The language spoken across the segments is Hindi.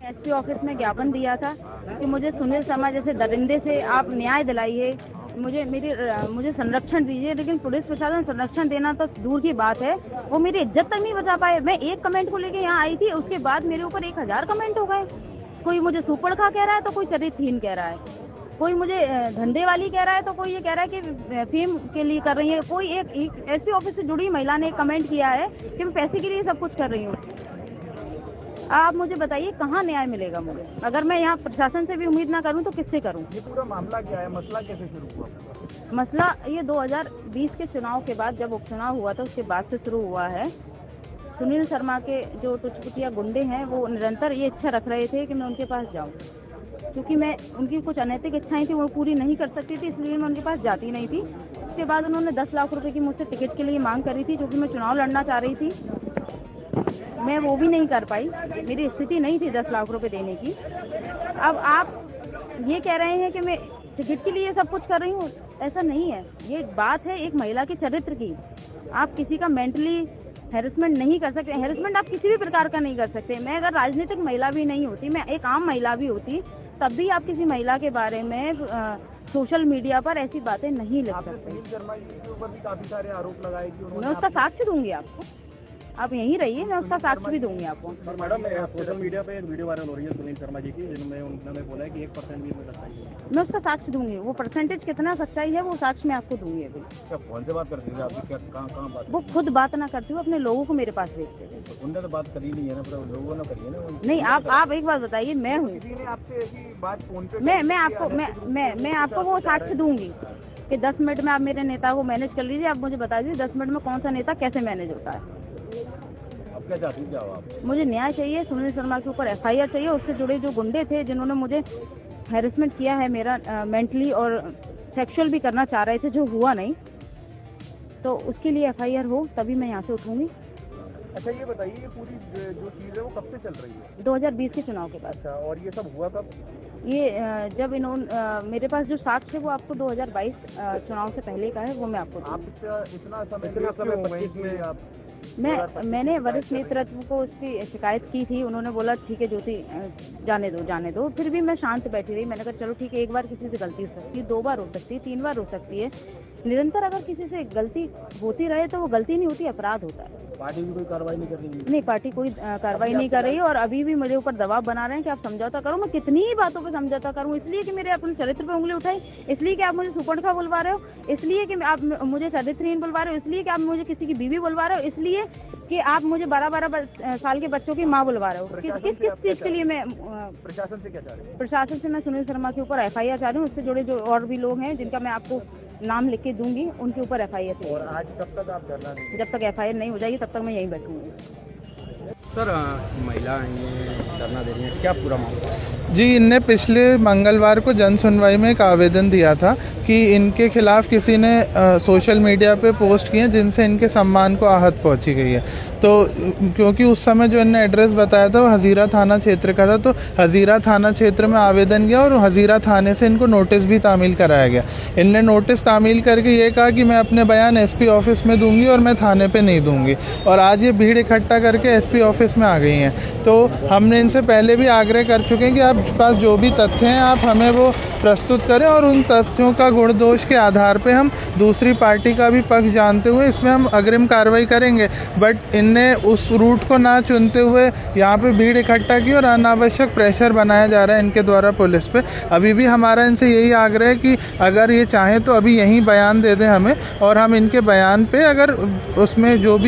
एसपी ऑफिस में ज्ञापन दिया था कि मुझे सुनील शर्मा जैसे दरिंदे से आप न्याय दिलाइए, मुझे संरक्षण दीजिए। लेकिन पुलिस प्रशासन संरक्षण देना तो दूर की बात है, वो मेरी इज्जत तक नहीं बचा पाए। मैं एक कमेंट को लेके यहाँ आई थी, उसके बाद मेरे ऊपर 1000 कमेंट हो गए। कोई मुझे सुपरखा कह रहा है तो कोई चरित्रहीन कह रहा है, कोई मुझे धंधे वाली कह रहा है तो कोई ये कह रहा है कि फेम के लिए कर रही है। कोई एक एसपी ऑफिस से जुड़ी महिला ने कमेंट किया है कि मैं पैसे के लिए सब कुछ कर रही हूँ। आप मुझे बताइए कहाँ न्याय मिलेगा मुझे? अगर मैं यहाँ प्रशासन से भी उम्मीद ना करूँ तो किससे करूँ? ये पूरा मामला क्या है, मसला कैसे शुरू हुआ? मसला ये 2020 के चुनाव के बाद, जब उपचुनाव हुआ था उसके बाद से शुरू हुआ है। सुनील शर्मा के जो तुच्छपुतिया गुंडे हैं वो निरंतर ये इच्छा रख रहे थे कि मैं उनके पास जाऊं, क्योंकि मैं उनकी कुछ अनैतिक इच्छाएं थी वो पूरी नहीं कर सकती थी, इसलिए मैं उनके पास जाती नहीं थी। उसके बाद उन्होंने 10 लाख रुपए की मुझसे टिकट के लिए मांग करी थी, क्योंकि मैं चुनाव लड़ना चाह रही थी। मैं वो भी नहीं कर पाई, मेरी स्थिति नहीं थी 10 लाख रुपए देने की। अब आप ये कह रहे हैं कि मैं टिकट के लिए सब कुछ कर रही हूँ, ऐसा नहीं है। ये बात है एक महिला के चरित्र की। आप किसी का मेंटली हैरेसमेंट नहीं कर सकते। हैरेसमेंट आप किसी भी प्रकार का नहीं कर सकते। मैं अगर राजनीतिक महिला भी नहीं होती, मैं एक आम महिला भी होती, तब भी आप किसी महिला के बारे में सोशल मीडिया पर ऐसी बातें नहीं लिख सकते। सुनील शर्मा जी के ऊपर भी काफी सारे आरोप लगाए कि मैं उसका साक्ष्य दूंगी आपको, आप यहीं रहिए, मैं उसका साक्ष्य भी दूंगी आपको। मैडम, सोशल मीडिया पे एक वीडियो वायरल हो रही है सुनील शर्मा जी की, जिनमें उन्होंने बोला है कि 1% भी इसमें सच्चाई है। मैं उसका साक्ष्य दूंगी, वो परसेंटेज कितना सच्चाई है वो साक्ष्य मैं आपको दूंगी। अभी क्या फोन से बात करती है आप? क्या कहाँ बात? वो खुद बात ना करती हूँ, अपने लोगों को मेरे पास भेजते थे। तो उनने तो बात करी नहीं है ना, पर लोगों ने करी है ना। नहीं, आप एक बात बताइए, मैं हूँ, किसी ने आपसे ऐसी बात फोन पे? मैं आपको वो साक्ष्य दूंगी कि 10 मिनट में आप मेरे नेता को मैनेज कर लीजिए। आप मुझे बता दीजिए 10 मिनट में कौन सा नेता कैसे मैनेज होता है। क्या चाहती हैं आप? मुझे न्याय चाहिए, सुनील शर्मा के ऊपर एफआईआर चाहिए। उससे जुड़े जो गुंडे थे जिन्होंने मुझे हैरेसमेंट किया है, मेरा मेंटली और सेक्सुअल भी करना चाह रहे थे, जो हुआ नहीं, तो उसके लिए एफआईआर हो तभी मैं यहाँ से उठूंगी। अच्छा, ये बताइए, ये पूरी जो चीज है वो कब से चल रही है? 2020 के चुनाव के बाद। अच्छा, और ये सब हुआ कब? ये जब इन्होंने मेरे पास जो साक्ष्य है वो आपको 2022 चुनाव से पहले का है, वो मैं आपको आप इतना समय आप मैंने वरिष्ठ नेतृत्व को उसकी शिकायत की थी। उन्होंने बोला ठीक है ज्योति, जाने दो। फिर भी मैं शांत बैठी रही। मैंने कहा चलो ठीक है, एक बार किसी से गलती हो सकती है, 2 बार हो सकती है, 3 बार हो सकती है। निरंतर अगर किसी से गलती होती रहे तो वो गलती नहीं होती, अपराध होता है। पार्टी भी कोई कार्रवाई नहीं कर रही? नहीं, पार्टी कोई कार्रवाई नहीं कर रही है, और अभी भी मुझे ऊपर दबाव बना रहे हैं कि आप समझौता करो। मैं कितनी ही बातों पे समझौता करूं? इसलिए कि मेरे अपने चरित्र पे उंगली उठाई, इसलिए कि आप मुझे सुपरखा बुलवा रहे हो, इसलिए कि आप मुझे चरित्रहीन बुलवा रहे हो, इसलिए कि आप मुझे किसी की बीवी बुलवा रहे हो, इसलिए कि आप मुझे 12-12 साल के बच्चों की माँ बुलवा रहे हो। किस चीज के लिए मैं प्रशासन से क्या चाह रही हूँ? प्रशासन से मैं सुनील शर्मा के ऊपर एफआईआर चाह रही हूँ। उससे जुड़े जो और भी लोग हैं जिनका मैं आपको नाम लिख के दूंगी, उनके ऊपर एफआईआर। और आज कब तक आप धरना देंगे? जब तक एफआईआर नहीं हो जाएगी तब तक मैं यहीं बैठूंगी। सर, महिला ये धरना दे रही है, क्या पूरा मामला है? जी, इनने पिछले मंगलवार को जन सुनवाई में एक आवेदन दिया था कि इनके खिलाफ किसी ने सोशल मीडिया पे पोस्ट किए जिनसे इनके सम्मान को आहत पहुंची गई है। तो क्योंकि उस समय जो इनने एड्रेस बताया था वो हजीरा थाना क्षेत्र का था, तो हजीरा थाना क्षेत्र में आवेदन गया और हजीरा थाने से इनको नोटिस भी तामील कराया गया। इनने नोटिस तामील करके ये कहा कि मैं अपने बयान एसपी ऑफिस में दूंगी और मैं थाने पे नहीं दूंगी, और आज ये भीड़ इकट्ठा करके एसपी ऑफिस में आ गई हैं। तो हमने इनसे पहले भी आग्रह कर चुके हैं कि आपके पास जो भी तथ्य हैं आप हमें वो प्रस्तुत करें, और उन तथ्यों का गुण दोष के आधार पे हम दूसरी पार्टी का भी पक्ष जानते हुए इसमें हम अग्रिम कार्रवाई करेंगे। बट इनने उस रूट को ना चुनते हुए यहाँ पे भीड़ इकट्ठा की और अनावश्यक प्रेशर बनाया जा रहा है इनके द्वारा पुलिस पे। अभी भी हमारा इनसे यही आग्रह है कि अगर ये चाहें तो अभी यहीं बयान दे दें हमें, और हम इनके बयान पे अगर उसमें जो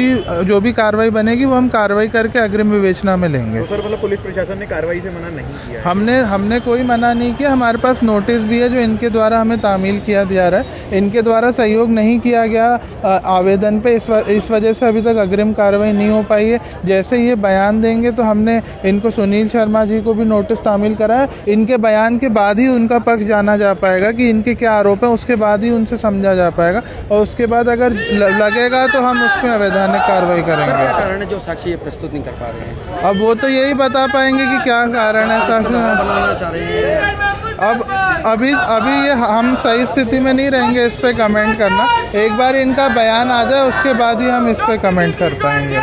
भी कार्रवाई बनेगी वो हम कार्रवाई करके अग्रिम विवेचना में लेंगे। तो सर, मतलब पुलिस प्रशासन ने कार्रवाई से मना नहीं किया? हमने कोई मना नहीं किया। हमारे पास नोटिस भी है जो इनके द्वारा हमें तामील किया जा रहा है। इनके द्वारा सहयोग नहीं किया गया आवेदन पे, इस वजह से अभी तक अग्रिम कार्रवाई नहीं हो पाई है। जैसे ये बयान देंगे तो हमने इनको सुनील शर्मा जी को भी नोटिस तामील करा है। इनके बयान के बाद ही उनका पक्ष जाना जा पाएगा कि इनके क्या आरोप हैं, उसके बाद ही उनसे समझा जा पाएगा, और उसके बाद अगर लगेगा तो हम उस पर अवैधानिक कार्रवाई करेंगे। क्या कारण है जो साक्षी प्रस्तुत नहीं कर पा रहे हैं? अब वो तो यही बता पाएंगे कि क्या कारण है। साक्षी बनाना चाह रहे हैं। अब अभी ये हम सही स्थिति में नहीं रहेंगे इस पे कमेंट करना। एक बार इनका बयान आ जाए उसके बाद ही हम इस पे कमेंट कर पाएंगे।